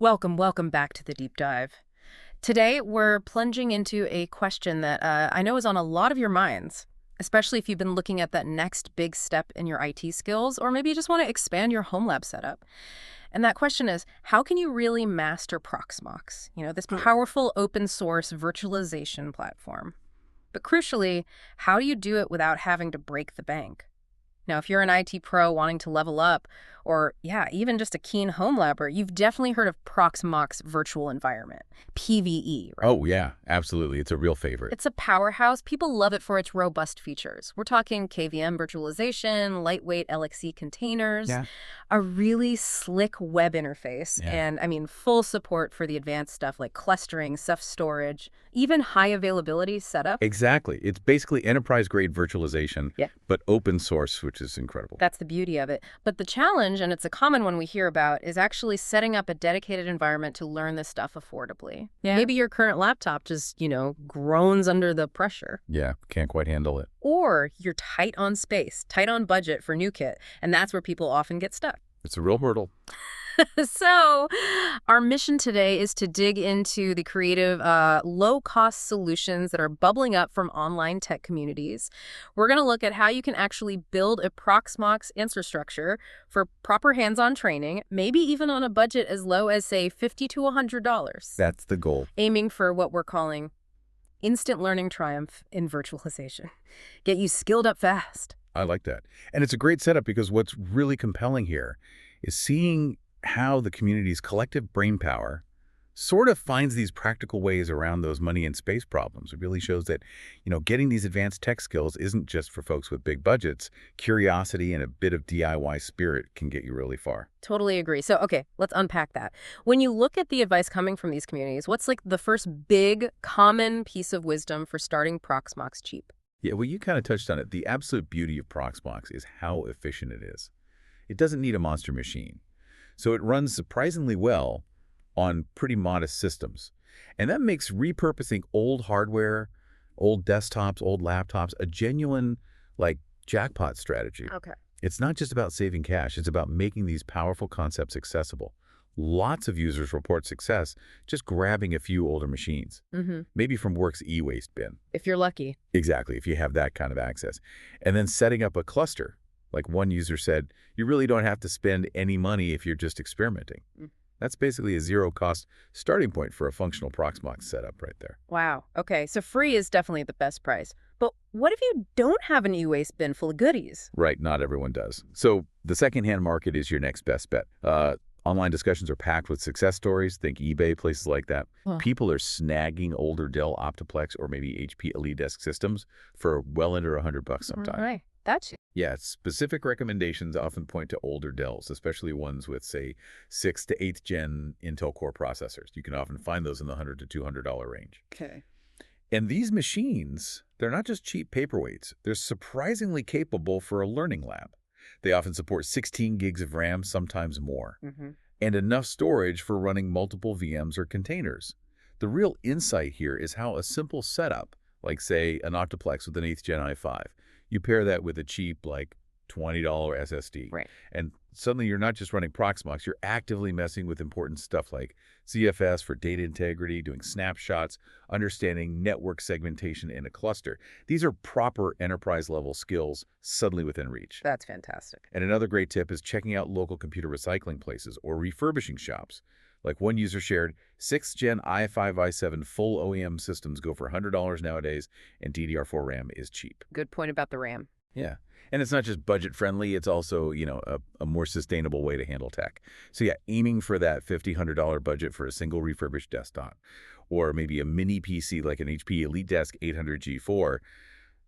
Welcome back to the deep dive. Today, we're plunging into a question that I know is on a lot of your minds, especially if you've been looking at that next big step in your IT skills, or maybe you just want to expand your home lab setup. And that question is, how can you really master Proxmox? This powerful open source virtualization platform. But crucially, how do you do it without having to break the bank? Now, if you're an IT pro wanting to level up, or even just a keen home labber, you've definitely heard of Proxmox Virtual Environment, PVE, right? Oh, yeah, absolutely. It's a real favorite. It's a powerhouse. People love it for its robust features. We're talking KVM virtualization, lightweight LXC containers, Yeah. a really slick web interface, Yeah. and full support for the advanced stuff like clustering, self-storage, even high availability setup. Exactly. It's basically enterprise-grade virtualization, Yeah. but open source, which is incredible. That's the beauty of it. But the challenge, and it's a common one we hear about, is actually setting up a dedicated environment to learn this stuff affordably. Yeah. Maybe your current laptop just, groans under the pressure. Yeah, can't quite handle it. Or you're tight on space, tight on budget for new kit, and that's where people often get stuck. It's a real hurdle. So our mission today is to dig into the creative, low-cost solutions that are bubbling up from online tech communities. We're going to look at how you can actually build a Proxmox infrastructure for proper hands-on training, maybe even on a budget as low as, say, $50 to $100. That's the goal. Aiming for what we're calling instant learning triumph in virtualization. Get you skilled up fast. I like that. And it's a great setup because what's really compelling here is seeing how the community's collective brainpower sort of finds these practical ways around those money and space problems. It really shows that, getting these advanced tech skills isn't just for folks with big budgets. Curiosity and a bit of DIY spirit can get you really far. Totally agree. So, okay, let's unpack that. When you look at the advice coming from these communities, what's like the first big, common piece of wisdom for starting Proxmox cheap? Yeah, well, you kind of touched on it. The absolute beauty of Proxmox is how efficient it is. It doesn't need a monster machine. So it runs surprisingly well on pretty modest systems. And that makes repurposing old hardware, old desktops, old laptops, a genuine, jackpot strategy. Okay. It's not just about saving cash. It's about making these powerful concepts accessible. Lots of users report success just grabbing a few older machines, maybe from Work's e-waste bin. If you're lucky. Exactly, if you have that kind of access. And then setting up a cluster. Like one user said, you really don't have to spend any money if you're just experimenting. That's basically a zero-cost starting point for a functional Proxmox setup right there. Wow. Okay, so free is definitely the best price. But what if you don't have an e-waste bin full of goodies? Right, not everyone does. So the secondhand market is your next best bet. Online discussions are packed with success stories. Think eBay, places like that. Huh. People are snagging older Dell Optiplex or maybe HP EliteDesk systems for well under $100 sometimes. Right. That's Yeah, specific recommendations often point to older Dells, especially ones with, say, 6th to 8th gen Intel Core processors. You can often find those in the $100 to $200 range. okay. And these machines, they're not just cheap paperweights. They're surprisingly capable for a learning lab. They often support 16 gigs of RAM, sometimes more, and enough storage for running multiple VMs or containers. The real insight here is how a simple setup, like, say, an Octoplex with an 8th gen i5, you pair that with a cheap, $20 SSD. Right. And suddenly you're not just running Proxmox, you're actively messing with important stuff like ZFS for data integrity, doing snapshots, understanding network segmentation in a cluster. These are proper enterprise-level skills suddenly within reach. That's fantastic. And another great tip is checking out local computer recycling places or refurbishing shops. Like one user shared, 6th gen i5, i7 full OEM systems go for $100 nowadays, and DDR4 RAM is cheap. Good point about the RAM. Yeah. And it's not just budget-friendly, it's also, a more sustainable way to handle tech. So yeah, aiming for that $50, $100 budget for a single refurbished desktop, or maybe a mini PC like an HP EliteDesk 800 G4,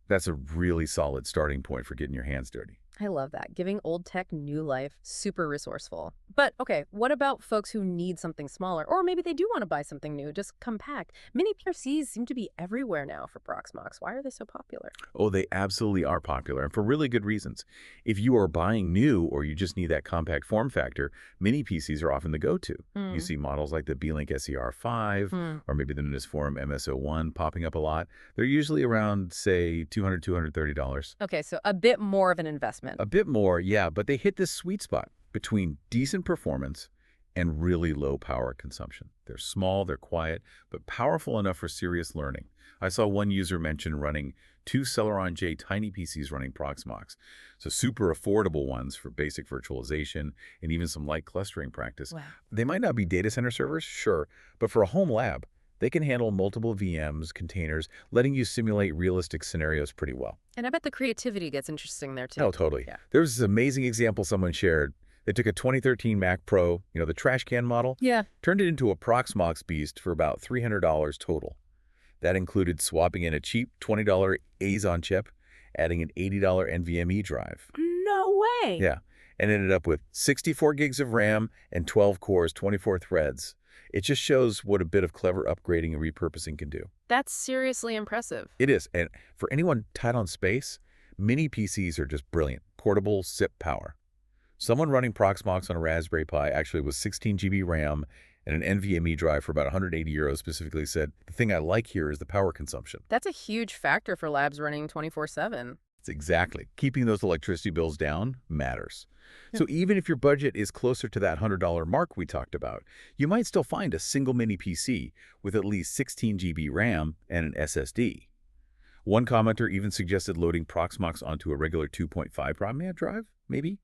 that's a really solid starting point for getting your hands dirty. I love that. Giving old tech new life. Super resourceful. But, okay, what about folks who need something smaller? Or maybe they do want to buy something new, just compact. Mini PCs seem to be everywhere now for Proxmox. Why are they so popular? Oh, they absolutely are popular, and for really good reasons. If you are buying new or you just need that compact form factor, mini PCs are often the go-to. You see models like the Beelink SER5 or maybe the newest Forum MS01 popping up a lot. They're usually around, say, $200, $230. Okay, so a bit more of an investment. A bit more, yeah, but they hit this sweet spot between decent performance and really low power consumption. They're small, they're quiet, but powerful enough for serious learning. I saw one user mention running 2 Celeron J tiny PCs running Proxmox, so super affordable ones for basic virtualization and even some light clustering practice. Wow. They might not be data center servers, sure, but for a home lab, they can handle multiple VMs, containers, letting you simulate realistic scenarios pretty well. And I bet the creativity gets interesting there too. Oh, totally. Yeah. There was this amazing example someone shared. They took a 2013 Mac Pro, the trash can model, Yeah. turned it into a Proxmox beast for about $300 total. That included swapping in a cheap $20 Azon chip, adding an $80 NVMe drive. No way. Yeah, and ended up with 64 gigs of RAM and 12 cores, 24 threads. It just shows what a bit of clever upgrading and repurposing can do. That's seriously impressive. It is, and for anyone tight on space, mini PCs are just brilliant. Portable SIP power. Someone running Proxmox on a Raspberry Pi actually with 16 GB RAM and an NVMe drive for about 180 euros specifically said, the thing I like here is the power consumption. That's a huge factor for labs running 24/7. It's exactly. Keeping those electricity bills down matters. Yeah. So even if your budget is closer to that $100 mark we talked about, you might still find a single mini PC with at least 16 GB RAM and an SSD. One commenter even suggested loading Proxmox onto a regular 2.5 RAM drive, maybe,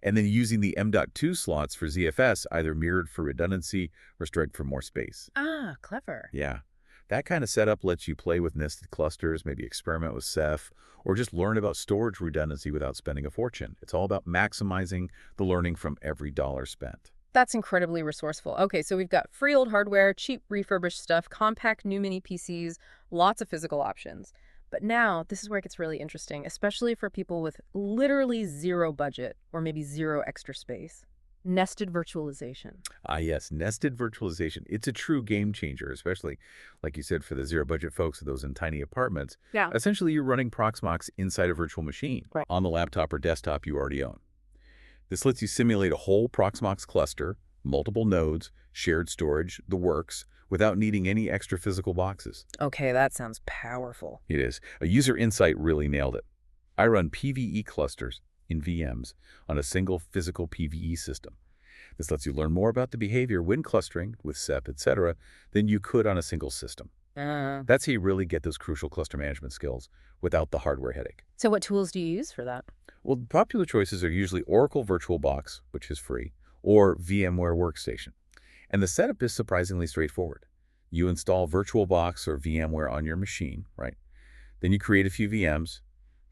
and then using the M.2 slots for ZFS, either mirrored for redundancy or stripped for more space. Ah, clever. Yeah. That kind of setup lets you play with nested clusters, maybe experiment with Ceph, or just learn about storage redundancy without spending a fortune. It's all about maximizing the learning from every dollar spent. That's incredibly resourceful. Okay, so we've got free old hardware, cheap refurbished stuff, compact new mini PCs, lots of physical options. But now, this is where it gets really interesting, especially for people with literally zero budget or maybe zero extra space. Nested virtualization. Ah, yes, nested virtualization. It's a true game changer, especially, like you said, for the zero-budget folks, those in tiny apartments. Yeah. Essentially, you're running Proxmox inside a virtual machine Right. on the laptop or desktop you already own. This lets you simulate a whole Proxmox cluster, multiple nodes, shared storage, the works, without needing any extra physical boxes. Okay, that sounds powerful. It is. A user insight really nailed it. I run PVE clusters in VMs on a single physical PVE system. This lets you learn more about the behavior when clustering with SEP, etc., than you could on a single system. That's how you really get those crucial cluster management skills without the hardware headache. So what tools do you use for that? Well, popular choices are usually Oracle VirtualBox, which is free, or VMware Workstation. And the setup is surprisingly straightforward. You install VirtualBox or VMware on your machine, right? Then you create a few VMs,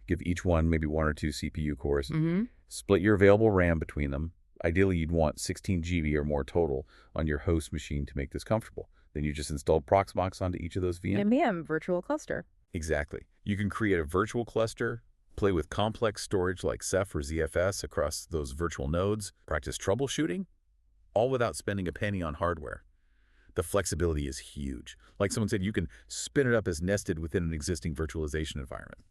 give each one maybe 1 or 2 CPU cores, split your available RAM between them. Ideally, you'd want 16 GB or more total on your host machine to make this comfortable. Then you just install Proxmox onto each of those VMs. NVM virtual cluster. Exactly. You can create a virtual cluster, play with complex storage like Ceph or ZFS across those virtual nodes, practice troubleshooting, all without spending a penny on hardware. The flexibility is huge. Like someone said, you can spin it up as nested within an existing virtualization environment.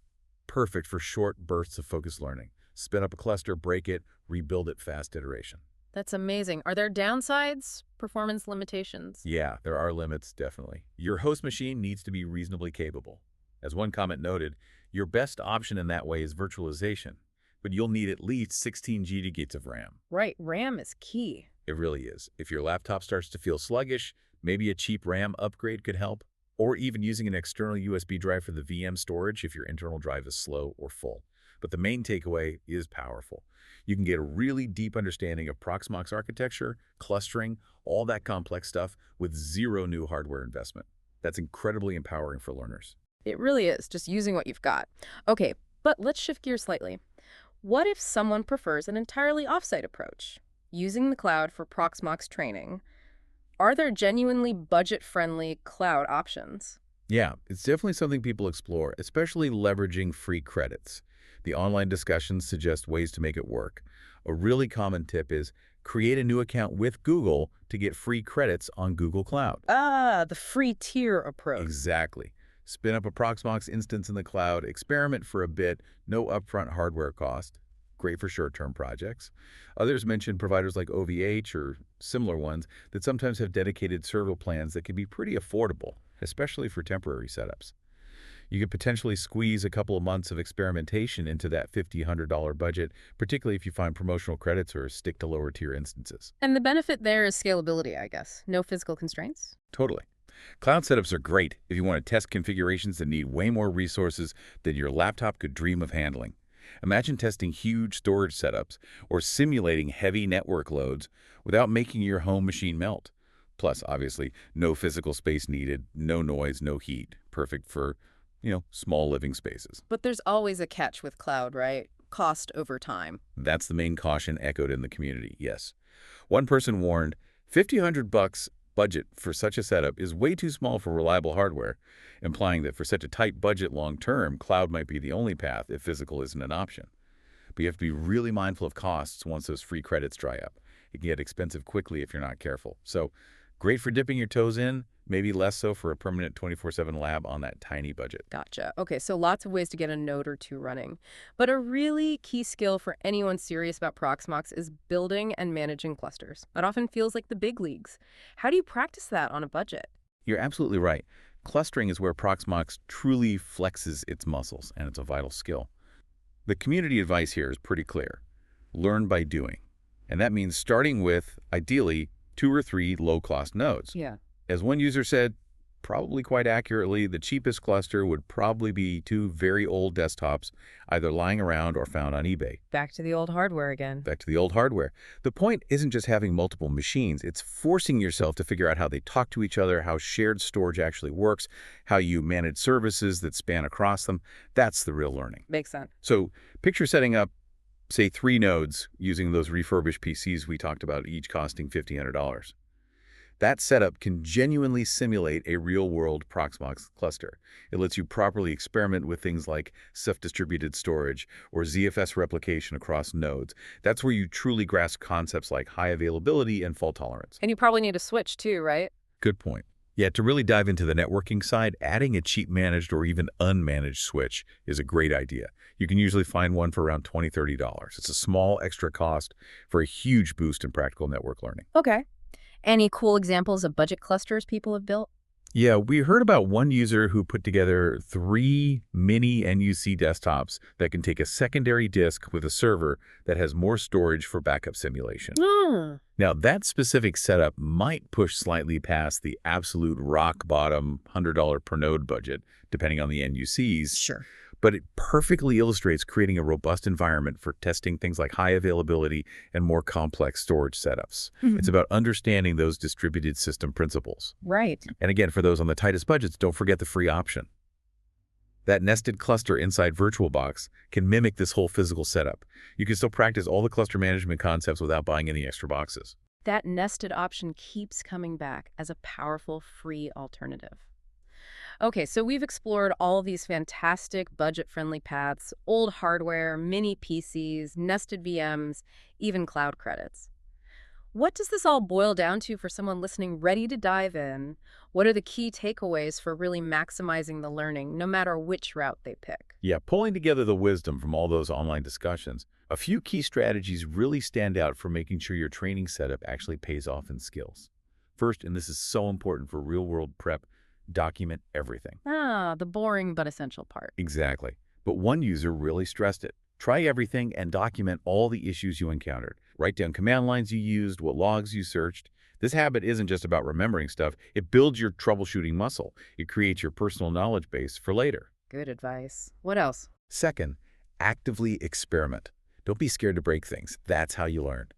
Perfect for short bursts of focused learning. Spin up a cluster, break it, rebuild it fast iteration. That's amazing. Are there downsides? Performance limitations? Yeah, there are limits, definitely. Your host machine needs to be reasonably capable. As one comment noted, your best option in that way is virtualization, but you'll need at least 16 gigabytes of RAM. Right, RAM is key. It really is. If your laptop starts to feel sluggish, maybe a cheap RAM upgrade could help, or even using an external USB drive for the VM storage if your internal drive is slow or full. But the main takeaway is powerful. You can get a really deep understanding of Proxmox architecture, clustering, all that complex stuff with zero new hardware investment. That's incredibly empowering for learners. It really is, just using what you've got. Okay, but let's shift gears slightly. What if someone prefers an entirely offsite approach, using the cloud for Proxmox training? Are there genuinely budget-friendly cloud options? Yeah, it's definitely something people explore, especially leveraging free credits. The online discussions suggest ways to make it work. A really common tip is create a new account with Google to get free credits on Google Cloud. Ah, the free tier approach. Exactly. Spin up a Proxmox instance in the cloud, experiment for a bit, no upfront hardware cost. Great for short-term projects. Others mention providers like OVH or similar ones that sometimes have dedicated server plans that can be pretty affordable, especially for temporary setups. You could potentially squeeze a couple of months of experimentation into that $50-$100 budget, particularly if you find promotional credits or stick to lower tier instances. And the benefit there is scalability, I guess. No physical constraints? Totally. Cloud setups are great if you want to test configurations that need way more resources than your laptop could dream of handling. Imagine testing huge storage setups or simulating heavy network loads without making your home machine melt. Plus, obviously, no physical space needed, no noise, no heat. Perfect for, small living spaces. But there's always a catch with cloud, right? Cost over time. That's the main caution echoed in the community, yes. One person warned, $50-100 budget for such a setup is way too small for reliable hardware, implying that for such a tight budget long-term, cloud might be the only path if physical isn't an option. But you have to be really mindful of costs once those free credits dry up. It can get expensive quickly if you're not careful. So, great for dipping your toes in, maybe less so for a permanent 24/7 lab on that tiny budget. Gotcha. Okay, so lots of ways to get a node or two running. But a really key skill for anyone serious about Proxmox is building and managing clusters. It often feels like the big leagues. How do you practice that on a budget? You're absolutely right. Clustering is where Proxmox truly flexes its muscles, and it's a vital skill. The community advice here is pretty clear. Learn by doing. And that means starting with, ideally, 2 or 3 low-cost nodes. Yeah. As one user said, probably quite accurately, the cheapest cluster would probably be 2 very old desktops, either lying around or found on eBay. Back to the old hardware again. Back to the old hardware. The point isn't just having multiple machines, it's forcing yourself to figure out how they talk to each other, how shared storage actually works, how you manage services that span across them. That's the real learning. Makes sense. So picture setting up, say, 3 nodes using those refurbished PCs we talked about, each costing $1,500. That setup can genuinely simulate a real-world Proxmox cluster. It lets you properly experiment with things like self-distributed storage or ZFS replication across nodes. That's where you truly grasp concepts like high availability and fault tolerance. And you probably need a switch too, right? Good point. Yeah, to really dive into the networking side, adding a cheap managed or even unmanaged switch is a great idea. You can usually find one for around $20-$30. It's a small extra cost for a huge boost in practical network learning. Okay. Any cool examples of budget clusters people have built? Yeah, we heard about one user who put together 3 mini NUC desktops that can take a secondary disk with a server that has more storage for backup simulation. Now, that specific setup might push slightly past the absolute rock bottom $100 per node budget, depending on the NUCs. Sure. But it perfectly illustrates creating a robust environment for testing things like high availability and more complex storage setups. It's about understanding those distributed system principles. Right. And again, for those on the tightest budgets, don't forget the free option. That nested cluster inside VirtualBox can mimic this whole physical setup. You can still practice all the cluster management concepts without buying any extra boxes. That nested option keeps coming back as a powerful free alternative. Okay, so we've explored all these fantastic budget-friendly paths, old hardware, mini PCs, nested VMs, even cloud credits. What does this all boil down to for someone listening ready to dive in? What are the key takeaways for really maximizing the learning, no matter which route they pick? Yeah, pulling together the wisdom from all those online discussions, a few key strategies really stand out for making sure your training setup actually pays off in skills. First, and this is so important for real-world prep, document everything. The boring but essential part. Exactly. But one user really stressed it. Try everything and document all the issues you encountered. Write down command lines you used, what logs you searched. This habit isn't just about remembering stuff. It builds your troubleshooting muscle. It creates your personal knowledge base for later. Good advice. What else? Second, actively experiment. Don't be scared to break things. That's how you learn.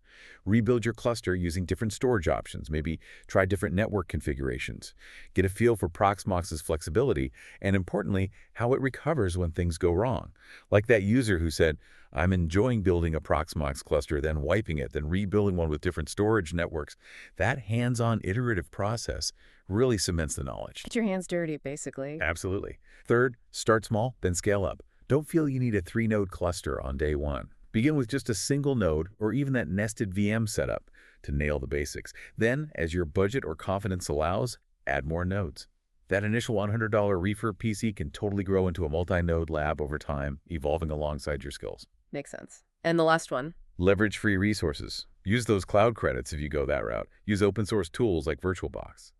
Rebuild your cluster using different storage options. Maybe try different network configurations. Get a feel for Proxmox's flexibility and, importantly, how it recovers when things go wrong. Like that user who said, I'm enjoying building a Proxmox cluster, then wiping it, then rebuilding one with different storage networks. That hands-on iterative process really cements the knowledge. Get your hands dirty, basically. Absolutely. Third, start small, then scale up. Don't feel you need a 3-node cluster on day one. Begin with just a single node or even that nested VM setup to nail the basics. Then, as your budget or confidence allows, add more nodes. That initial $100 refurb PC can totally grow into a multi-node lab over time, evolving alongside your skills. Makes sense. And the last one? Leverage free resources. Use those cloud credits if you go that route. Use open source tools like VirtualBox.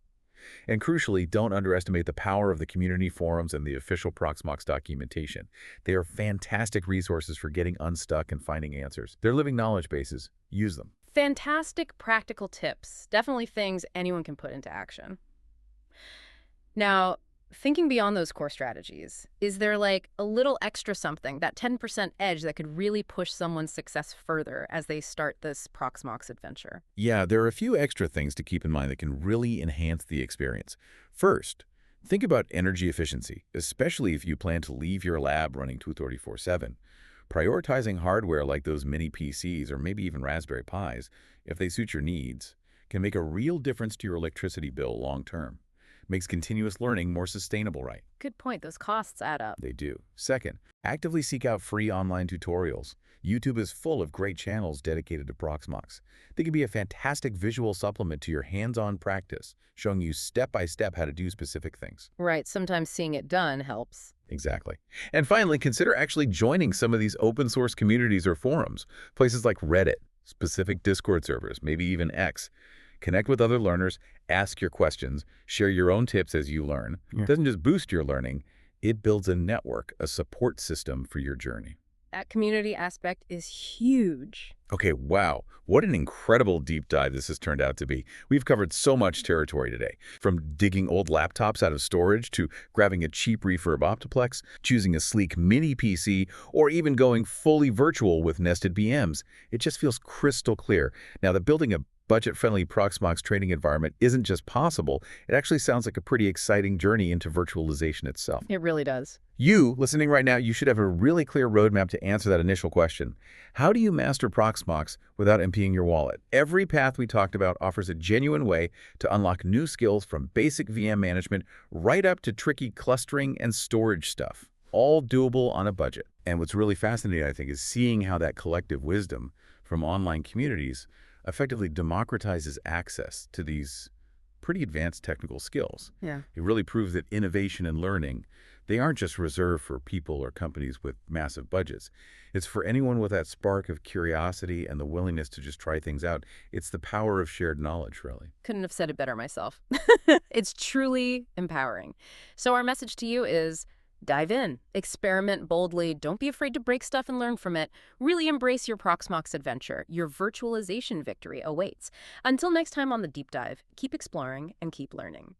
And crucially, don't underestimate the power of the community forums and the official Proxmox documentation. They are fantastic resources for getting unstuck and finding answers. They're living knowledge bases. Use them. Fantastic practical tips. Definitely things anyone can put into action. Now, thinking beyond those core strategies, is there like a little extra something, that 10% edge that could really push someone's success further as they start this Proxmox adventure? Yeah, there are a few extra things to keep in mind that can really enhance the experience. First, think about energy efficiency, especially if you plan to leave your lab running 234/7. Prioritizing hardware like those mini PCs or maybe even Raspberry Pis, if they suit your needs, can make a real difference to your electricity bill long term. Makes continuous learning more sustainable, right? Good point. Those costs add up. They do. Second, actively seek out free online tutorials. YouTube is full of great channels dedicated to Proxmox. They can be a fantastic visual supplement to your hands-on practice, showing you step-by-step how to do specific things. Right. Sometimes seeing it done helps. Exactly. And finally, consider actually joining some of these open source communities or forums, places like Reddit, specific Discord servers, maybe even X. Connect with other learners, ask your questions, share your own tips as you learn. Yeah. It doesn't just boost your learning, it builds a network, a support system for your journey. That community aspect is huge. Okay, wow. What an incredible deep dive this has turned out to be. We've covered so much territory today, from digging old laptops out of storage to grabbing a cheap refurb Optiplex, choosing a sleek mini PC, or even going fully virtual with nested VMs. It just feels crystal clear. Now, that building a budget-friendly Proxmox training environment isn't just possible, it actually sounds like a pretty exciting journey into virtualization itself. It really does. You, listening right now, you should have a really clear roadmap to answer that initial question. How do you master Proxmox without emptying your wallet? Every path we talked about offers a genuine way to unlock new skills from basic VM management right up to tricky clustering and storage stuff, all doable on a budget. And what's really fascinating, I think, is seeing how that collective wisdom from online communities effectively democratizes access to these pretty advanced technical skills. Yeah. It really proves that innovation and learning, they aren't just reserved for people or companies with massive budgets. It's for anyone with that spark of curiosity and the willingness to just try things out. It's the power of shared knowledge, really. Couldn't have said it better myself. It's truly empowering. So our message to you is dive in, experiment boldly, don't be afraid to break stuff and learn from it. Really embrace your Proxmox adventure. Your virtualization victory awaits. Until next time on The Deep Dive, keep exploring and keep learning.